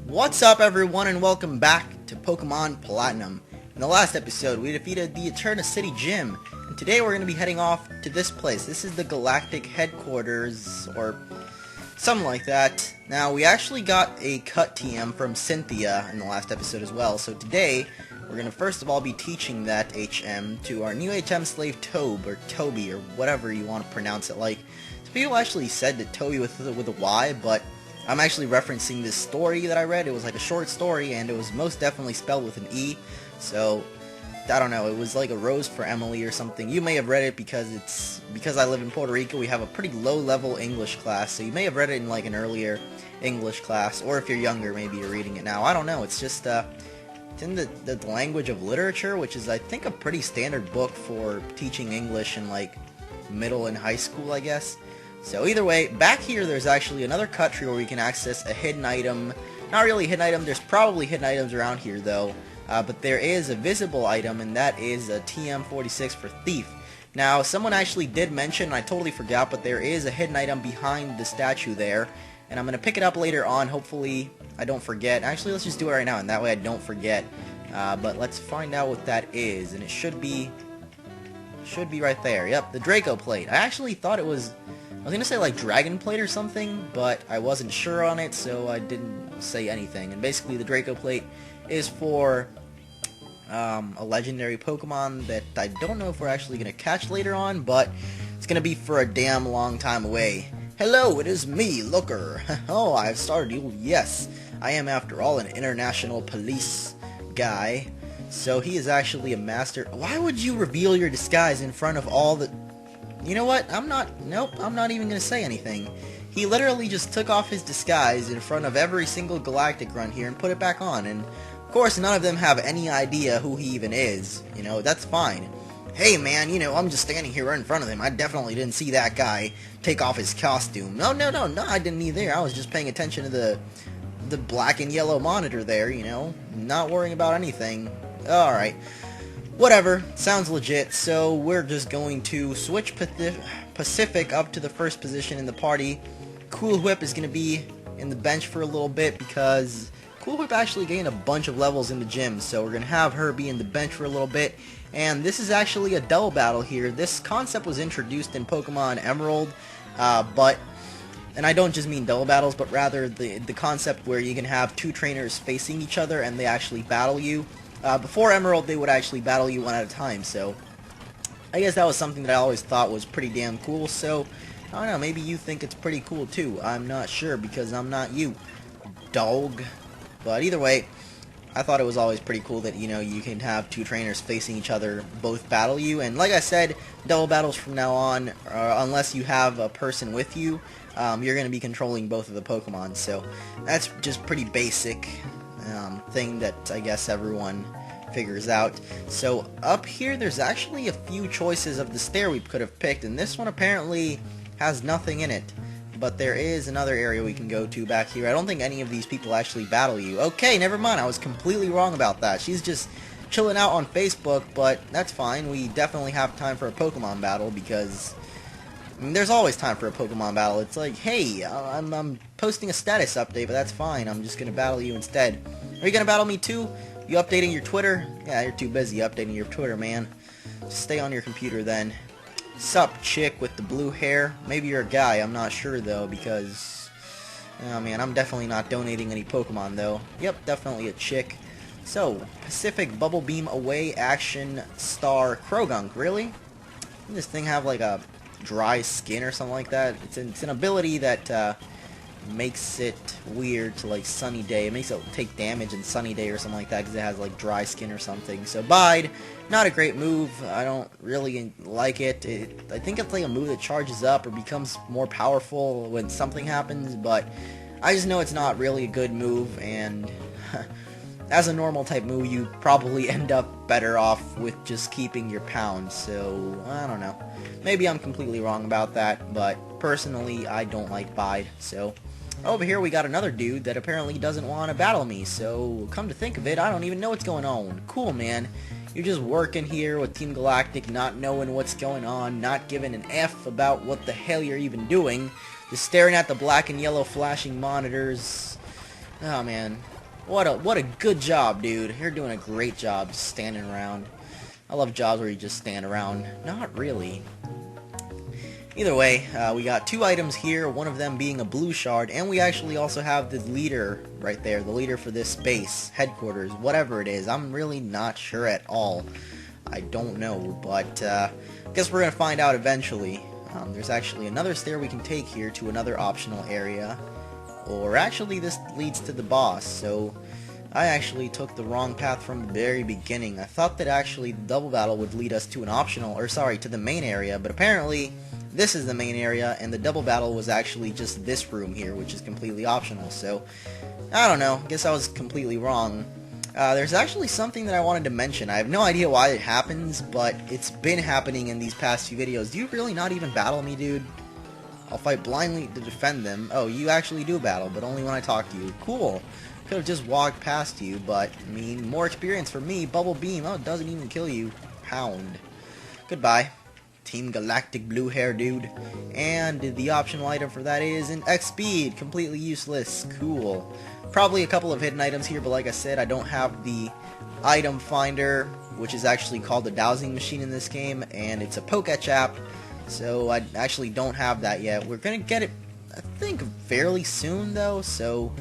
What's up, everyone, and welcome back to Pokemon Platinum. In the last episode, we defeated the Eterna City Gym, and today we're going to be heading off to this place. This is the Galactic Headquarters, or something like that. Now, we actually got a cut TM from Cynthia in the last episode as well, so today we're going to first of all be teaching that HM to our new HM slave Tobe, or Toby, or whatever you want to pronounce it like. Some people actually said that Toby with a Y, but I'm actually referencing this story that I read. It was like a short story, and it was most definitely spelled with an E. So, I don't know. It was like a rose for Emily or something. You may have read it because I live in Puerto Rico. We have a pretty low-level English class, so you may have read it in like an earlier English class, or if you're younger, maybe you're reading it now. I don't know. It's just it's in the language of literature, which is I think a pretty standard book for teaching English in like middle and high school, I guess. So either way, back here there's actually another cut tree where we can access a hidden item. Not really a hidden item, there's probably hidden items around here though. But there is a visible item, and that is a TM46 for Thief. Now, someone actually did mention, and I totally forgot, but there is a hidden item behind the statue there. And I'm going to pick it up later on, hopefully I don't forget. Actually, let's just do it right now, and that way I don't forget. But let's find out what that is, and it should be right there. Yep, the Draco Plate. I actually thought it was... I was going to say like Dragon Plate or something, but I wasn't sure on it, so I didn't say anything. And basically the Draco Plate is for a legendary Pokemon that I don't know if we're actually going to catch later on, but it's going to be for a damn long time away. Hello, it is me, Looker. Oh, I've started you. Yes, I am after all an international police guy. So he is actually a master. Why would you reveal your disguise in front of all the... You know what? I'm not even going to say anything. He literally just took off his disguise in front of every single Galactic run here and put it back on. And, of course, none of them have any idea who he even is. You know, that's fine. Hey, man, you know, I'm just standing here right in front of him. I definitely didn't see that guy take off his costume. No, I didn't either. I was just paying attention to the black and yellow monitor there, you know. Not worrying about anything. Alright. Whatever, sounds legit, so we're just going to switch Pacific up to the first position in the party. Cool Whip is going to be in the bench for a little bit because Cool Whip actually gained a bunch of levels in the gym, so we're going to have her be in the bench for a little bit. And this is actually a double battle here. This concept was introduced in Pokemon Emerald, and I don't just mean double battles, but rather the concept where you can have two trainers facing each other and they actually battle you. Before Emerald, they would actually battle you one at a time, so I guess that was something that I always thought was pretty damn cool, so I don't know, maybe you think it's pretty cool too. I'm not sure, because I'm not you, dog. But either way, I thought it was always pretty cool that, you know, you can have two trainers facing each other both battle you, and like I said, double battles from now on, unless you have a person with you, you're going to be controlling both of the Pokemon, so that's just pretty basic. Thing that I guess everyone figures out. So up here there's actually a few choices of the stair we could have picked, and this one apparently has nothing in it. But there is another area we can go to back here. I don't think any of these people actually battle you. Okay, never mind, I was completely wrong about that. She's just chilling out on Facebook, but that's fine. We definitely have time for a Pokemon battle because... I mean, there's always time for a Pokemon battle. It's like, hey, I'm posting a status update, but that's fine. I'm just going to battle you instead. Are you going to battle me too? You updating your Twitter? Yeah, you're too busy updating your Twitter, man. Just stay on your computer then. Sup, chick with the blue hair? Maybe you're a guy. I'm not sure, though, because... Oh, man, I'm definitely not donating any Pokemon, though. Yep, definitely a chick. So, Pacific Bubble Beam Away Action Star Krogunk. Really? Doesn't this thing have, like, a... dry skin or something like that? It's an ability that makes it weird to like Sunny Day. It makes it take damage in Sunny Day or something like that because it has like dry skin or something. So Bide, not a great move. I don't really like it. I think it's like a move that charges up or becomes more powerful when something happens, but I just know it's not really a good move, and as a normal type move you probably end up better off with just keeping your pound. So I don't know. Maybe I'm completely wrong about that, but personally, I don't like Bide. So, over here we got another dude that apparently doesn't want to battle me, so come to think of it, I don't even know what's going on. Cool, man. You're just working here with Team Galactic, not knowing what's going on, not giving an F about what the hell you're even doing, just staring at the black and yellow flashing monitors. Oh, man. What a good job, dude. You're doing a great job just standing around. I love jobs where you just stand around. Not really. Either way, we got 2 items here, one of them being a blue shard, and we actually also have the leader right there, the leader for this base, headquarters, whatever it is. I'm really not sure at all. I don't know, but I guess we're going to find out eventually. There's actually another stair we can take here to another optional area, or actually this leads to the boss, so I actually took the wrong path from the very beginning. I thought that actually the double battle would lead us to an optional, or sorry, to the main area, but apparently this is the main area, and the double battle was actually just this room here, which is completely optional, so I don't know, I guess I was completely wrong. There's actually something that I wanted to mention. I have no idea why it happens, but it's been happening in these past few videos. Do you really not even battle me, dude? I'll fight blindly to defend them. Oh, you actually do battle, but only when I talk to you. Cool. Could have just walked past you, but, I mean, more experience for me. Bubble Beam. Oh, it doesn't even kill you. Pound. Goodbye. Team Galactic blue hair dude. And the optional item for that is an X-Speed. Completely useless. Cool. Probably a couple of hidden items here, but like I said, I don't have the item finder, which is actually called the dowsing machine in this game, and it's a Poketch app, so I actually don't have that yet. We're gonna get it, I think, fairly soon though, so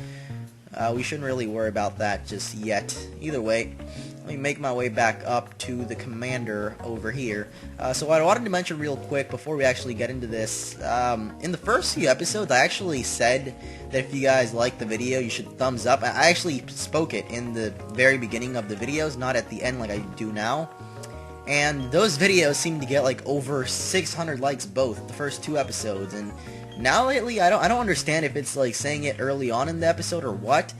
we shouldn't really worry about that just yet. Either way, let me make my way back up to the commander over here. So what I wanted to mention real quick before we actually get into this, in the first few episodes I actually said that if you guys like the video you should thumbs up. I actually spoke it in the very beginning of the videos, not at the end like I do now. And those videos seem to get like over 600 likes both, the first 2 episodes, and now lately I don't understand if it's like saying it early on in the episode or what,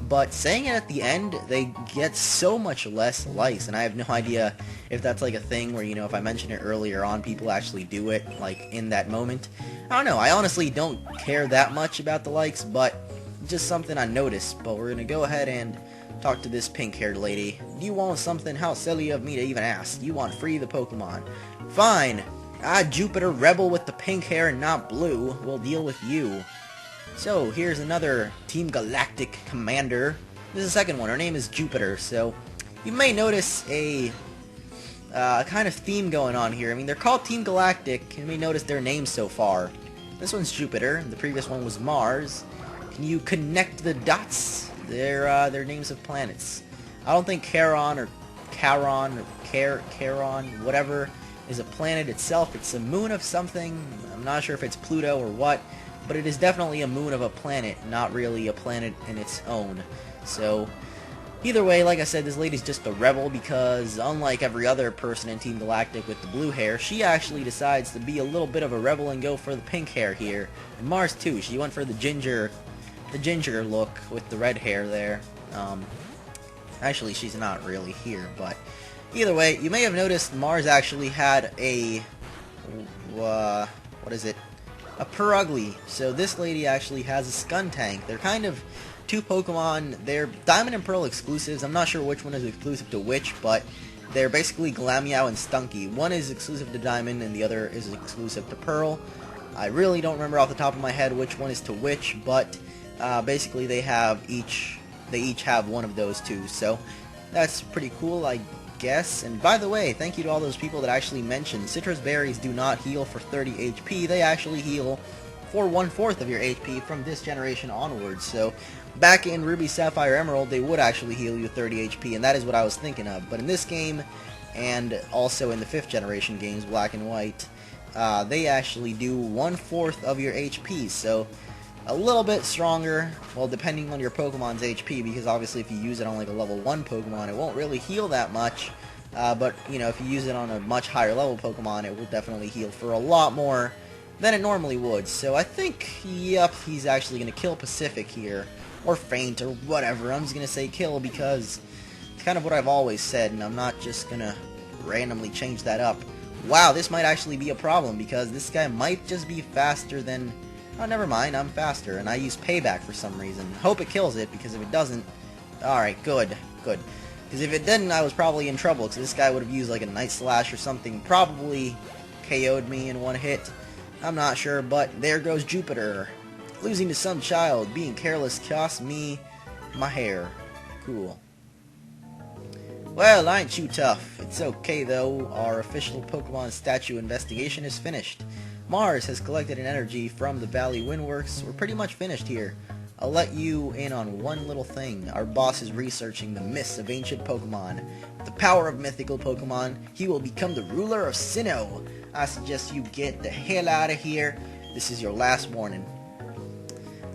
but saying it at the end, they get so much less likes, and I have no idea if that's like a thing where, you know, if I mention it earlier on, people actually do it, like, in that moment. I don't know, I honestly don't care that much about the likes, but just something I noticed. But we're gonna go ahead and talk to this pink-haired lady. Do you want something? How silly of me to even ask. You want free the Pokemon. Fine. Jupiter Rebel with the pink hair and not blue. We'll deal with you. So, here's another Team Galactic commander. This is the second one. Her name is Jupiter, so you may notice a kind of theme going on here. I mean, they're called Team Galactic, and you may notice their names so far. This one's Jupiter, the previous one was Mars. Can you connect the dots? They're names of planets. I don't think Charon or Charon, whatever, is a planet itself. It's a moon of something. I'm not sure if it's Pluto or what, but it is definitely a moon of a planet, not really a planet in its own. So, either way, like I said, this lady's just a rebel because, unlike every other person in Team Galactic with the blue hair, she actually decides to be a little bit of a rebel and go for the pink hair here. And Mars too, she went for the ginger look with the red hair there. Actually, she's not really here, but either way, you may have noticed Mars actually had a, what is it? A Purugly. So this lady actually has a Skuntank. They're kind of 2 Pokemon. They're Diamond and Pearl exclusives. I'm not sure which one is exclusive to which, but they're basically Glameow and Stunky. One is exclusive to Diamond and the other is exclusive to Pearl. I really don't remember off the top of my head which one is to which, but basically they each have one of those 2. So that's pretty cool, I guess. And by the way, thank you to all those people that actually mentioned citrus berries do not heal for 30 HP. They actually heal for 1/4 of your HP from this generation onwards. So back in Ruby, Sapphire, Emerald, they would actually heal you 30 HP, and that is what I was thinking of. But in this game, and also in the 5th generation games, Black and White, they actually do 1/4 of your HP. So a little bit stronger, well, depending on your Pokemon's HP, because obviously if you use it on like a level 1 Pokemon, it won't really heal that much, but, you know, if you use it on a much higher level Pokemon, it will definitely heal for a lot more than it normally would. So I think, yep, he's actually going to kill Pacific here, or Faint, or whatever. I'm just going to say kill because it's kind of what I've always said, and I'm not just going to randomly change that up. Wow, this might actually be a problem, because this guy might just be faster than... Oh, never mind, I'm faster, and I use Payback for some reason. Hope it kills it, because if it doesn't... Alright, good. Because if it didn't, I was probably in trouble, because this guy would have used like a Night Slash or something, probably KO'd me in one hit. I'm not sure, but there goes Jupiter. Losing to some child, being careless cost me my hair. cool. Well, aren't you tough? It's okay though, our official Pokemon statue investigation is finished. Mars has collected an energy from the Valley Windworks. We're pretty much finished here. I'll let you in on one little thing. Our boss is researching the myths of ancient Pokemon. With the power of mythical Pokemon, he will become the ruler of Sinnoh. I suggest you get the hell out of here. This is your last warning.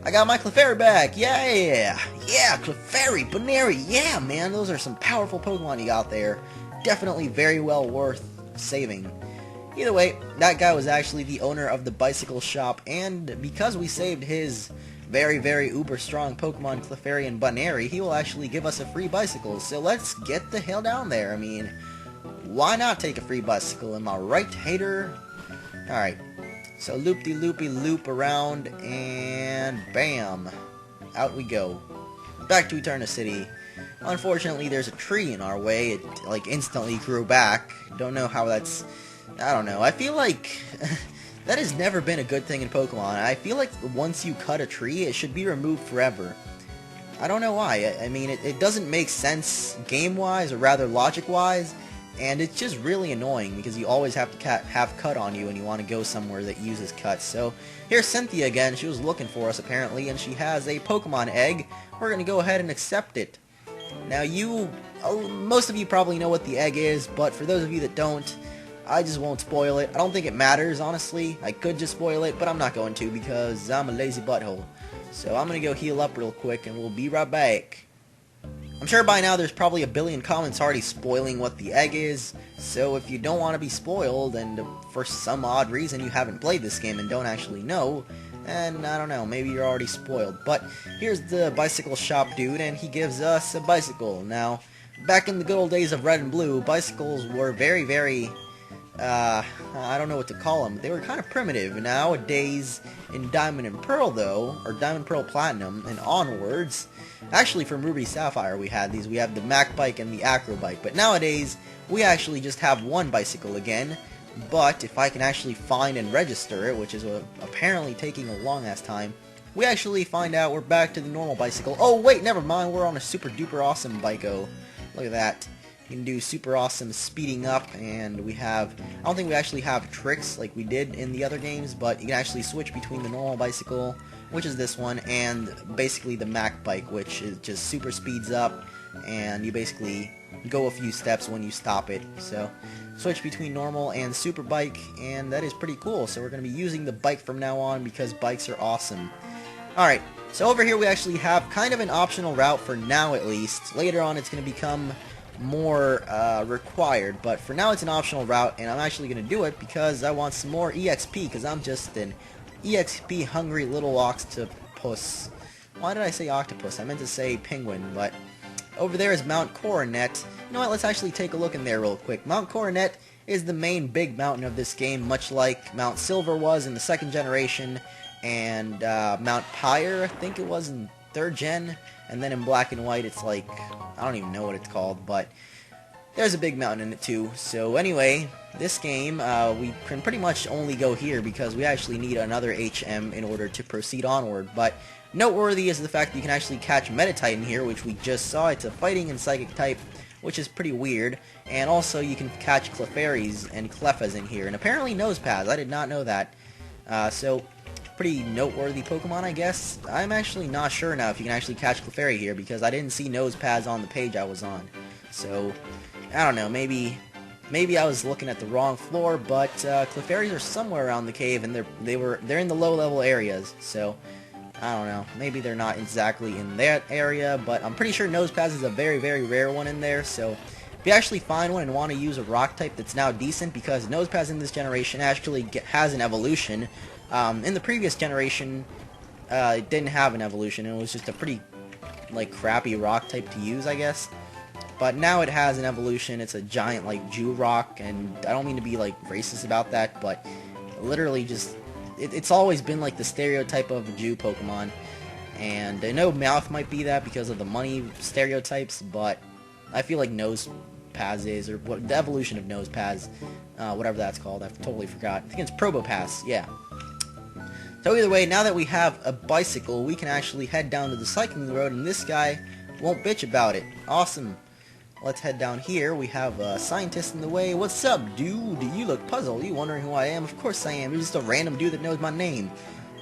I got my Clefairy back! Yeah! Yeah, Clefairy, Buneary, yeah, man, those are some powerful Pokemon you got there. Definitely very well worth saving. Either way, that guy was actually the owner of the bicycle shop, and because we saved his very, very uber strong Pokemon Clefairy and Buneary, he will actually give us a free bicycle, so let's get the hell down there. I mean, why not take a free bicycle, am I right, hater? Alright. So loop-de-loopy-loop around, and bam! Out we go. Back to Eterna City. Unfortunately, there's a tree in our way. It, like, instantly grew back. Don't know how that's... I don't know. I feel like... that has never been a good thing in Pokemon. I feel like once you cut a tree, it should be removed forever. I don't know why. I mean, it doesn't make sense game-wise, or rather logic-wise. And it's just really annoying because you always have to have cut on you and you want to go somewhere that uses cut. So here's Cynthia again. She was looking for us apparently, and she has a Pokemon egg. We're going to go ahead and accept it. Now most of you probably know what the egg is, but for those of you that don't, I just won't spoil it. I don't think it matters, honestly. I could just spoil it, but I'm not going to because I'm a lazy butthole. So I'm going to go heal up real quick and we'll be right back. I'm sure by now there's probably a billion comments already spoiling what the egg is, so if you don't want to be spoiled, and for some odd reason you haven't played this game and don't actually know, and I don't know, maybe you're already spoiled. But here's the bicycle shop dude, and he gives us a bicycle. Now, back in the good old days of Red and Blue, bicycles were very, very... I don't know what to call them. They were kind of primitive. Nowadays, in Diamond and Pearl, though, or Diamond, Pearl, Platinum, and onwards, actually from Ruby Sapphire we had these. We have the Mac Bike and the Acro Bike. But nowadays, we actually just have one bicycle again. But if I can actually find and register it, which is apparently taking a long-ass time, we actually find out we're back to the normal bicycle. Oh, wait, never mind. We're on a super duper awesome Biko. Look at that. You can do super awesome speeding up, and we have, I don't think we actually have tricks like we did in the other games, but you can actually switch between the normal bicycle, which is this one, and basically the Mac Bike, which is just super speeds up, and you basically go a few steps when you stop it. So switch between normal and super bike, and that is pretty cool. So we're going to be using the bike from now on because bikes are awesome. Alright, so over here we actually have kind of an optional route for now at least. Later on it's going to become more required, but for now it's an optional route, and I'm actually going to do it because I want some more EXP, because I'm just an EXP hungry little octopus. Why did I say octopus? I meant to say penguin, but over there is Mount Coronet. You know what, let's actually take a look in there real quick. Mount Coronet is the main big mountain of this game, much like Mount Silver was in the second generation, and Mount Pyre, I think it was in third gen, and then in Black and White it's like, I don't even know what it's called, but there's a big mountain in it too. So anyway, this game, we can pretty much only go here because we actually need another HM in order to proceed onward. But noteworthy is the fact that you can actually catch Meditite here, which we just saw. It's a fighting and psychic type, which is pretty weird. And also you can catch Clefairies and Clefas in here, and apparently Nosepaths. I did not know that. So pretty noteworthy Pokemon, I guess. I'm actually not sure now if you can actually catch Clefairy here because I didn't see Nosepaths on the page I was on. So, I don't know, maybe I was looking at the wrong floor, but Clefairies are somewhere around the cave, and they're in the low-level areas. So, I don't know, maybe they're not exactly in that area, but I'm pretty sure Nosepaths is a very, very rare one in there. So, if you actually find one and want to use a rock type that's now decent, because Nosepaths in this generation actually has an evolution. In the previous generation, it didn't have an evolution. It was just a pretty, like, crappy rock type to use, I guess. But now it has an evolution. It's a giant, like, Jew rock, and I don't mean to be, like, racist about that, but literally just, it's always been, like, the stereotype of a Jew Pokemon. And I know Mouth might be that because of the money stereotypes, but I feel like Nosepaths is, or what, the evolution of Nosepaths, whatever that's called, I totally forgot. I think it's Probopass, yeah. So either way, now that we have a bicycle, we can actually head down to the cycling road, and this guy won't bitch about it. Awesome. Let's head down here. We have a scientist in the way. What's up, dude? You look puzzled. You wondering who I am? Of course I am. You're just a random dude that knows my name.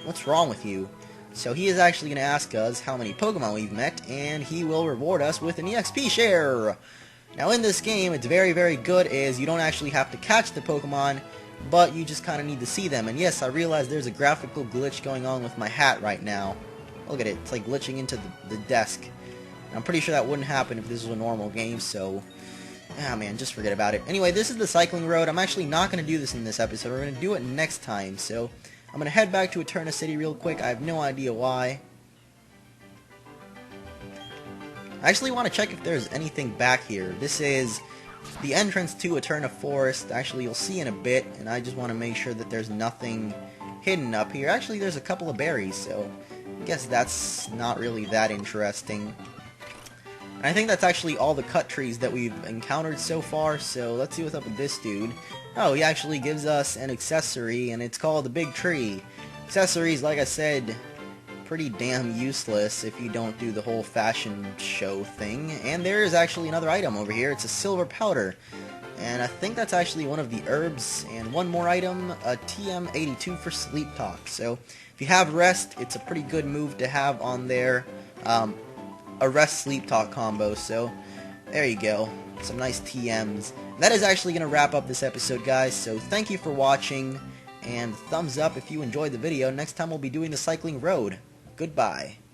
What's wrong with you? So he is actually going to ask us how many Pokemon we've met, and he will reward us with an EXP share. Now in this game, it's very, very good is you don't actually have to catch the Pokemon, but you just kind of need to see them. And yes, I realize there's a graphical glitch going on with my hat right now. Look at it. It's like glitching into the desk. I'm pretty sure that wouldn't happen if this was a normal game, so... ah, man, just forget about it. Anyway, this is the cycling road. I'm actually not going to do this in this episode. We're going to do it next time, so... I'm going to head back to Eterna City real quick. I have no idea why. I actually want to check if there's anything back here. This is the entrance to Eterna Forest. Actually, you'll see in a bit, and I just want to make sure that there's nothing hidden up here. Actually, there's a couple of berries, so... I guess that's not really that interesting. And I think that's actually all the cut trees that we've encountered so far, so let's see what's up with this dude. Oh, he actually gives us an accessory, and it's called the Big Tree. Accessories, like I said, pretty damn useless if you don't do the whole fashion show thing. And there is actually another item over here. It's a silver powder. And I think that's actually one of the herbs. And one more item, a TM82 for Sleep Talk. So, if you have Rest, it's a pretty good move to have on there. A Rest Sleep Talk combo, so there you go. Some nice TMs. That is actually going to wrap up this episode, guys, so thank you for watching, and thumbs up if you enjoyed the video. Next time we'll be doing the cycling road. Goodbye.